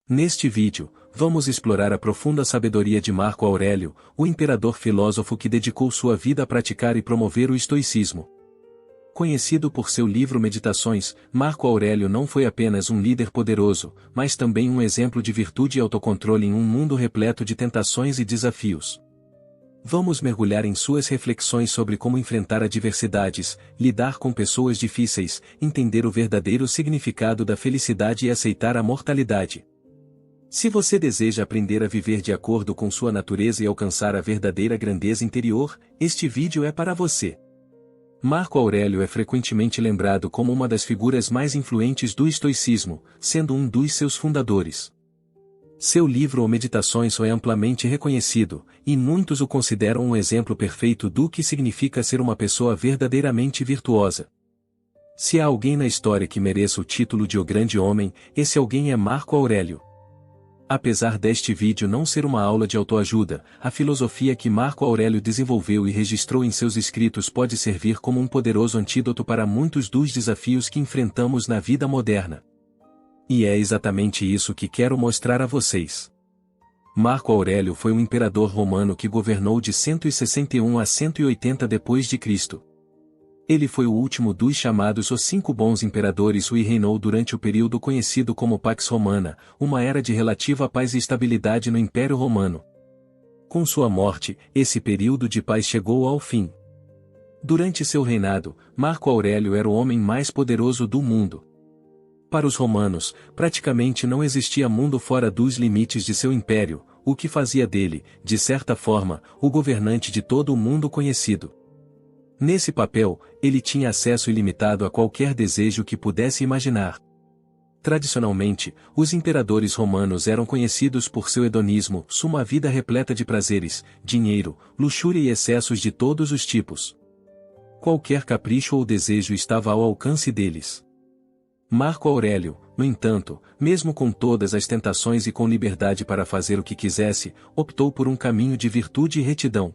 Neste vídeo, vamos explorar a profunda sabedoria de Marco Aurélio, o imperador filósofo que dedicou sua vida a praticar e promover o estoicismo. Conhecido por seu livro Meditações, Marco Aurélio não foi apenas um líder poderoso, mas também um exemplo de virtude e autocontrole em um mundo repleto de tentações e desafios. Vamos mergulhar em suas reflexões sobre como enfrentar adversidades, lidar com pessoas difíceis, entender o verdadeiro significado da felicidade e aceitar a mortalidade. Se você deseja aprender a viver de acordo com sua natureza e alcançar a verdadeira grandeza interior, este vídeo é para você. Marco Aurélio é frequentemente lembrado como uma das figuras mais influentes do estoicismo, sendo um dos seus fundadores. Seu livro Meditações é amplamente reconhecido, e muitos o consideram um exemplo perfeito do que significa ser uma pessoa verdadeiramente virtuosa. Se há alguém na história que mereça o título de O Grande Homem, esse alguém é Marco Aurélio. Apesar deste vídeo não ser uma aula de autoajuda, a filosofia que Marco Aurélio desenvolveu e registrou em seus escritos pode servir como um poderoso antídoto para muitos dos desafios que enfrentamos na vida moderna. E é exatamente isso que quero mostrar a vocês. Marco Aurélio foi um imperador romano que governou de 161 a 180 d.C. Ele foi o último dos chamados os 5 bons imperadores e reinou durante o período conhecido como Pax Romana, uma era de relativa paz e estabilidade no Império Romano. Com sua morte, esse período de paz chegou ao fim. Durante seu reinado, Marco Aurélio era o homem mais poderoso do mundo. Para os romanos, praticamente não existia mundo fora dos limites de seu império, o que fazia dele, de certa forma, o governante de todo o mundo conhecido. Nesse papel, ele tinha acesso ilimitado a qualquer desejo que pudesse imaginar. Tradicionalmente, os imperadores romanos eram conhecidos por seu hedonismo, sua vida repleta de prazeres, dinheiro, luxúria e excessos de todos os tipos. Qualquer capricho ou desejo estava ao alcance deles. Marco Aurélio, no entanto, mesmo com todas as tentações e com liberdade para fazer o que quisesse, optou por um caminho de virtude e retidão.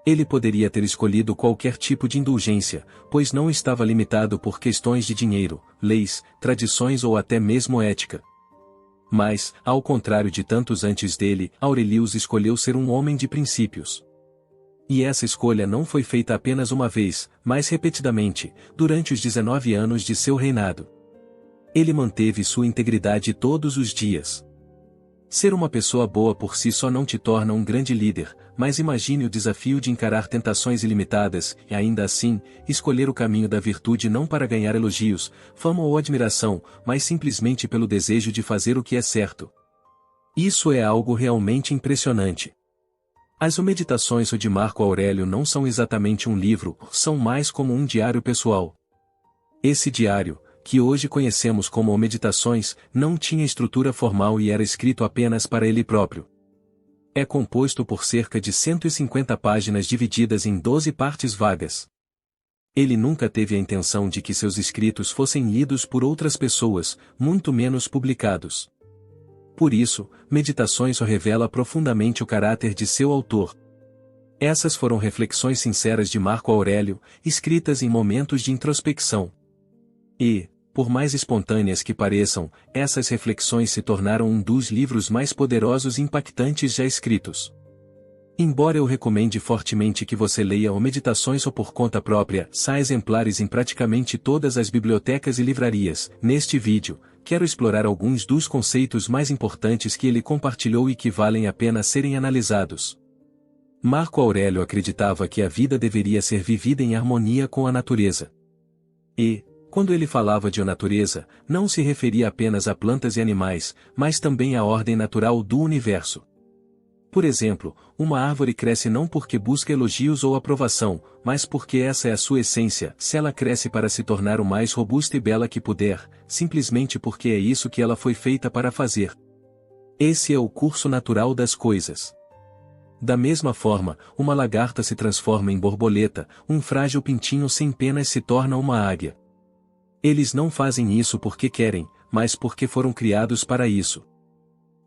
Ele poderia ter escolhido qualquer tipo de indulgência, pois não estava limitado por questões de dinheiro, leis, tradições ou até mesmo ética. Mas, ao contrário de tantos antes dele, Aurelius escolheu ser um homem de princípios. E essa escolha não foi feita apenas uma vez, mas repetidamente, durante os 19 anos de seu reinado. Ele manteve sua integridade todos os dias. Ser uma pessoa boa por si só não te torna um grande líder, mas imagine o desafio de encarar tentações ilimitadas e ainda assim, escolher o caminho da virtude não para ganhar elogios, fama ou admiração, mas simplesmente pelo desejo de fazer o que é certo. Isso é algo realmente impressionante. As Meditações de Marco Aurélio não são exatamente um livro, são mais como um diário pessoal. Esse diário, que hoje conhecemos como Meditações, não tinha estrutura formal e era escrito apenas para ele próprio. É composto por cerca de 150 páginas divididas em 12 partes vagas. Ele nunca teve a intenção de que seus escritos fossem lidos por outras pessoas, muito menos publicados. Por isso, Meditações só revela profundamente o caráter de seu autor. Essas foram reflexões sinceras de Marco Aurélio, escritas em momentos de introspecção. E, por mais espontâneas que pareçam, essas reflexões se tornaram um dos livros mais poderosos e impactantes já escritos. Embora eu recomende fortemente que você leia o Meditações por conta própria, há exemplares em praticamente todas as bibliotecas e livrarias. Neste vídeo, quero explorar alguns dos conceitos mais importantes que ele compartilhou e que valem a pena serem analisados. Marco Aurélio acreditava que a vida deveria ser vivida em harmonia com a natureza. E, quando ele falava de natureza, não se referia apenas a plantas e animais, mas também à ordem natural do universo. Por exemplo, uma árvore cresce não porque busca elogios ou aprovação, mas porque essa é a sua essência. Se ela cresce para se tornar o mais robusta e bela que puder, simplesmente porque é isso que ela foi feita para fazer. Esse é o curso natural das coisas. Da mesma forma, uma lagarta se transforma em borboleta, um frágil pintinho sem penas se torna uma águia. Eles não fazem isso porque querem, mas porque foram criados para isso.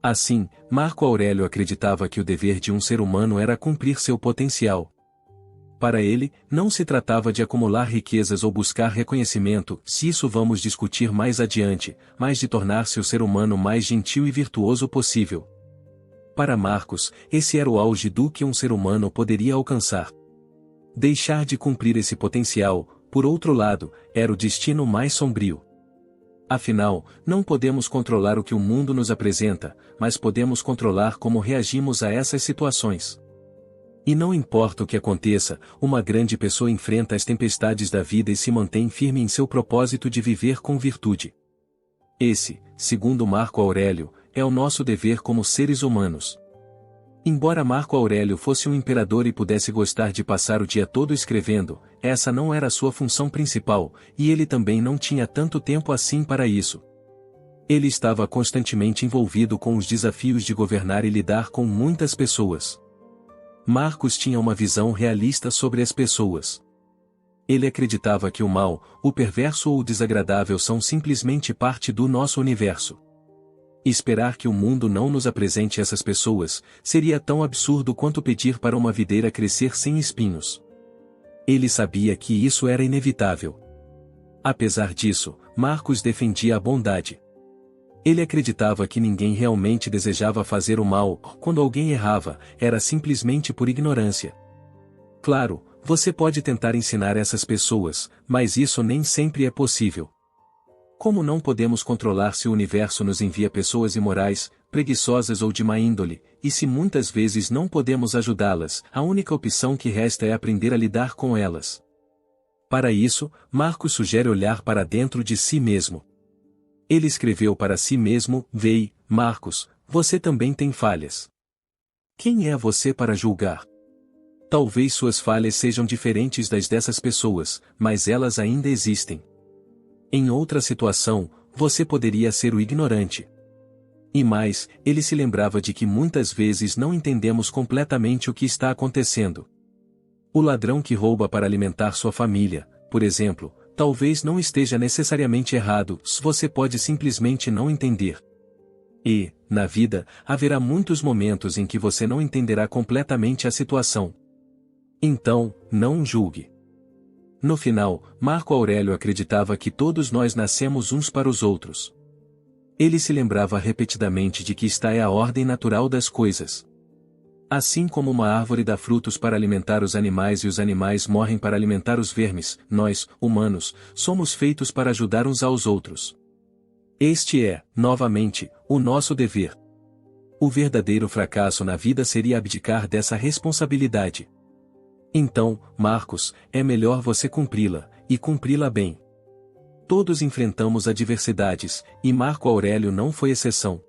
Assim, Marco Aurélio acreditava que o dever de um ser humano era cumprir seu potencial. Para ele, não se tratava de acumular riquezas ou buscar reconhecimento, se isso vamos discutir mais adiante, mas de tornar-se o ser humano mais gentil e virtuoso possível. Para Marcos, esse era o auge do que um ser humano poderia alcançar. Deixar de cumprir esse potencial, por outro lado, era o destino mais sombrio. Afinal, não podemos controlar o que o mundo nos apresenta, mas podemos controlar como reagimos a essas situações. E não importa o que aconteça, uma grande pessoa enfrenta as tempestades da vida e se mantém firme em seu propósito de viver com virtude. Esse, segundo Marco Aurélio, é o nosso dever como seres humanos. Embora Marco Aurélio fosse um imperador e pudesse gostar de passar o dia todo escrevendo, essa não era a sua função principal, e ele também não tinha tanto tempo assim para isso. Ele estava constantemente envolvido com os desafios de governar e lidar com muitas pessoas. Marcos tinha uma visão realista sobre as pessoas. Ele acreditava que o mal, o perverso ou o desagradável são simplesmente parte do nosso universo. Esperar que o mundo não nos apresente essas pessoas, seria tão absurdo quanto pedir para uma videira crescer sem espinhos. Ele sabia que isso era inevitável. Apesar disso, Marcos defendia a bondade. Ele acreditava que ninguém realmente desejava fazer o mal, quando alguém errava, era simplesmente por ignorância. Claro, você pode tentar ensinar essas pessoas, mas isso nem sempre é possível. Como não podemos controlar se o universo nos envia pessoas imorais, preguiçosas ou de má índole, e se muitas vezes não podemos ajudá-las, a única opção que resta é aprender a lidar com elas. Para isso, Marcos sugere olhar para dentro de si mesmo. Ele escreveu para si mesmo: "Vei, Marcos, você também tem falhas. Quem é você para julgar? Talvez suas falhas sejam diferentes das dessas pessoas, mas elas ainda existem. Em outra situação, você poderia ser o ignorante." E mais, ele se lembrava de que muitas vezes não entendemos completamente o que está acontecendo. O ladrão que rouba para alimentar sua família, por exemplo, talvez não esteja necessariamente errado, você pode simplesmente não entender. E, na vida, haverá muitos momentos em que você não entenderá completamente a situação. Então, não julgue. No final, Marco Aurélio acreditava que todos nós nascemos uns para os outros. Ele se lembrava repetidamente de que esta é a ordem natural das coisas. Assim como uma árvore dá frutos para alimentar os animais e os animais morrem para alimentar os vermes, nós, humanos, somos feitos para ajudar uns aos outros. Este é, novamente, o nosso dever. O verdadeiro fracasso na vida seria abdicar dessa responsabilidade. Então, Marcos, é melhor você cumpri-la, e cumpri-la bem. Todos enfrentamos adversidades, e Marco Aurélio não foi exceção.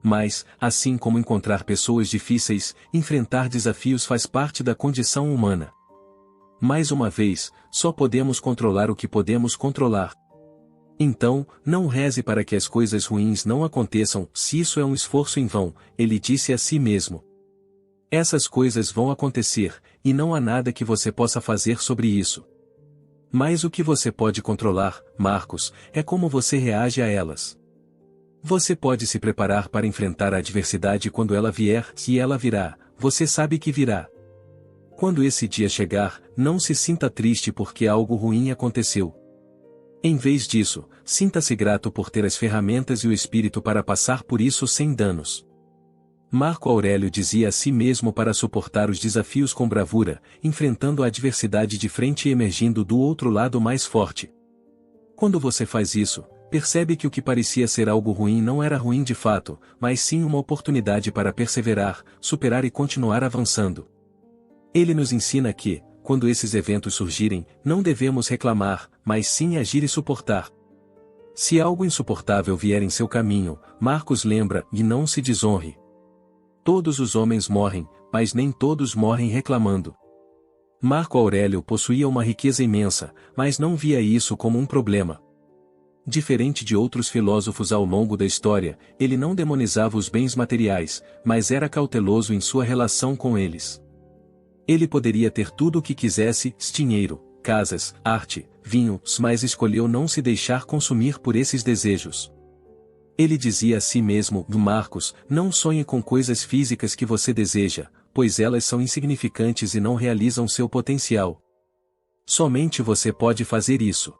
Mas, assim como encontrar pessoas difíceis, enfrentar desafios faz parte da condição humana. Mais uma vez, só podemos controlar o que podemos controlar. Então, não reze para que as coisas ruins não aconteçam, se isso é um esforço em vão, ele disse a si mesmo. Essas coisas vão acontecer, e não há nada que você possa fazer sobre isso. Mas o que você pode controlar, Marcos, é como você reage a elas. Você pode se preparar para enfrentar a adversidade quando ela vier, se ela virá, você sabe que virá. Quando esse dia chegar, não se sinta triste porque algo ruim aconteceu. Em vez disso, sinta-se grato por ter as ferramentas e o espírito para passar por isso sem danos. Marco Aurélio dizia a si mesmo para suportar os desafios com bravura, enfrentando a adversidade de frente e emergindo do outro lado mais forte. Quando você faz isso, percebe que o que parecia ser algo ruim não era ruim de fato, mas sim uma oportunidade para perseverar, superar e continuar avançando. Ele nos ensina que, quando esses eventos surgirem, não devemos reclamar, mas sim agir e suportar. Se algo insuportável vier em seu caminho, Marcos lembra, e não se desonre. Todos os homens morrem, mas nem todos morrem reclamando. Marco Aurélio possuía uma riqueza imensa, mas não via isso como um problema. Diferente de outros filósofos ao longo da história, ele não demonizava os bens materiais, mas era cauteloso em sua relação com eles. Ele poderia ter tudo o que quisesse, dinheiro, casas, arte, vinhos, mas escolheu não se deixar consumir por esses desejos. Ele dizia a si mesmo, Marcos, não sonhe com coisas físicas que você deseja, pois elas são insignificantes e não realizam seu potencial. Somente você pode fazer isso.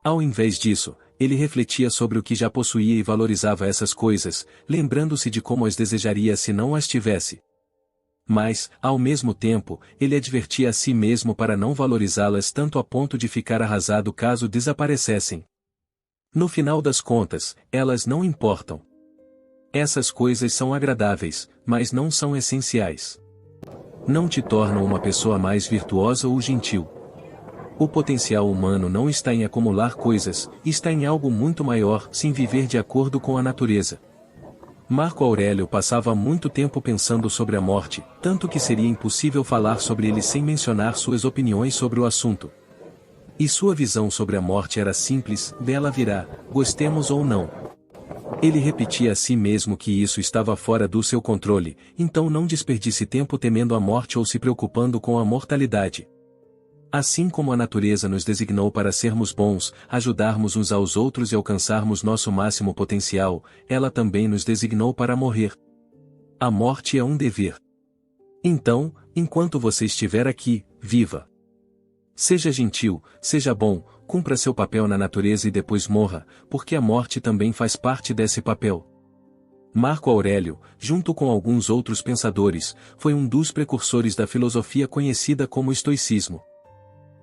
Ao invés disso, ele refletia sobre o que já possuía e valorizava essas coisas, lembrando-se de como as desejaria se não as tivesse. Mas, ao mesmo tempo, ele advertia a si mesmo para não valorizá-las tanto a ponto de ficar arrasado caso desaparecessem. No final das contas, elas não importam. Essas coisas são agradáveis, mas não são essenciais. Não te tornam uma pessoa mais virtuosa ou gentil. O potencial humano não está em acumular coisas, está em algo muito maior, sem viver de acordo com a natureza. Marco Aurélio passava muito tempo pensando sobre a morte, tanto que seria impossível falar sobre ele sem mencionar suas opiniões sobre o assunto. E sua visão sobre a morte era simples: dela virá, gostemos ou não. Ele repetia a si mesmo que isso estava fora do seu controle, então não desperdice tempo temendo a morte ou se preocupando com a mortalidade. Assim como a natureza nos designou para sermos bons, ajudarmos uns aos outros e alcançarmos nosso máximo potencial, ela também nos designou para morrer. A morte é um dever. Então, enquanto você estiver aqui, viva. Seja gentil, seja bom, cumpra seu papel na natureza e depois morra, porque a morte também faz parte desse papel. Marco Aurélio, junto com alguns outros pensadores, foi um dos precursores da filosofia conhecida como estoicismo.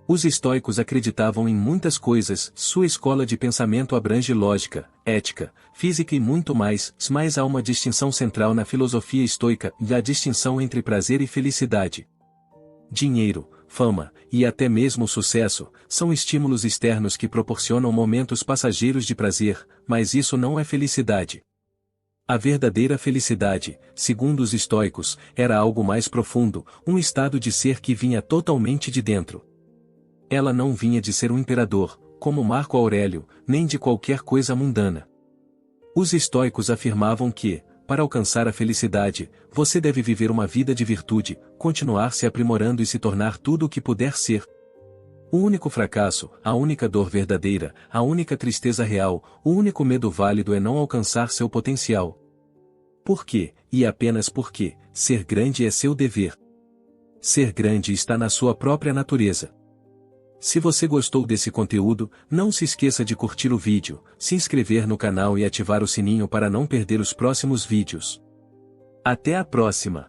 Os estoicos acreditavam em muitas coisas, sua escola de pensamento abrange lógica, ética, física e muito mais, mas há uma distinção central na filosofia estoica, e a distinção entre prazer e felicidade. Dinheiro, fama, e até mesmo sucesso, são estímulos externos que proporcionam momentos passageiros de prazer, mas isso não é felicidade. A verdadeira felicidade, segundo os estoicos, era algo mais profundo, um estado de ser que vinha totalmente de dentro. Ela não vinha de ser um imperador, como Marco Aurélio, nem de qualquer coisa mundana. Os estoicos afirmavam que, para alcançar a felicidade, você deve viver uma vida de virtude, continuar se aprimorando e se tornar tudo o que puder ser. O único fracasso, a única dor verdadeira, a única tristeza real, o único medo válido é não alcançar seu potencial. Por quê? E apenas porque, ser grande é seu dever. Ser grande está na sua própria natureza. Se você gostou desse conteúdo, não se esqueça de curtir o vídeo, se inscrever no canal e ativar o sininho para não perder os próximos vídeos. Até a próxima!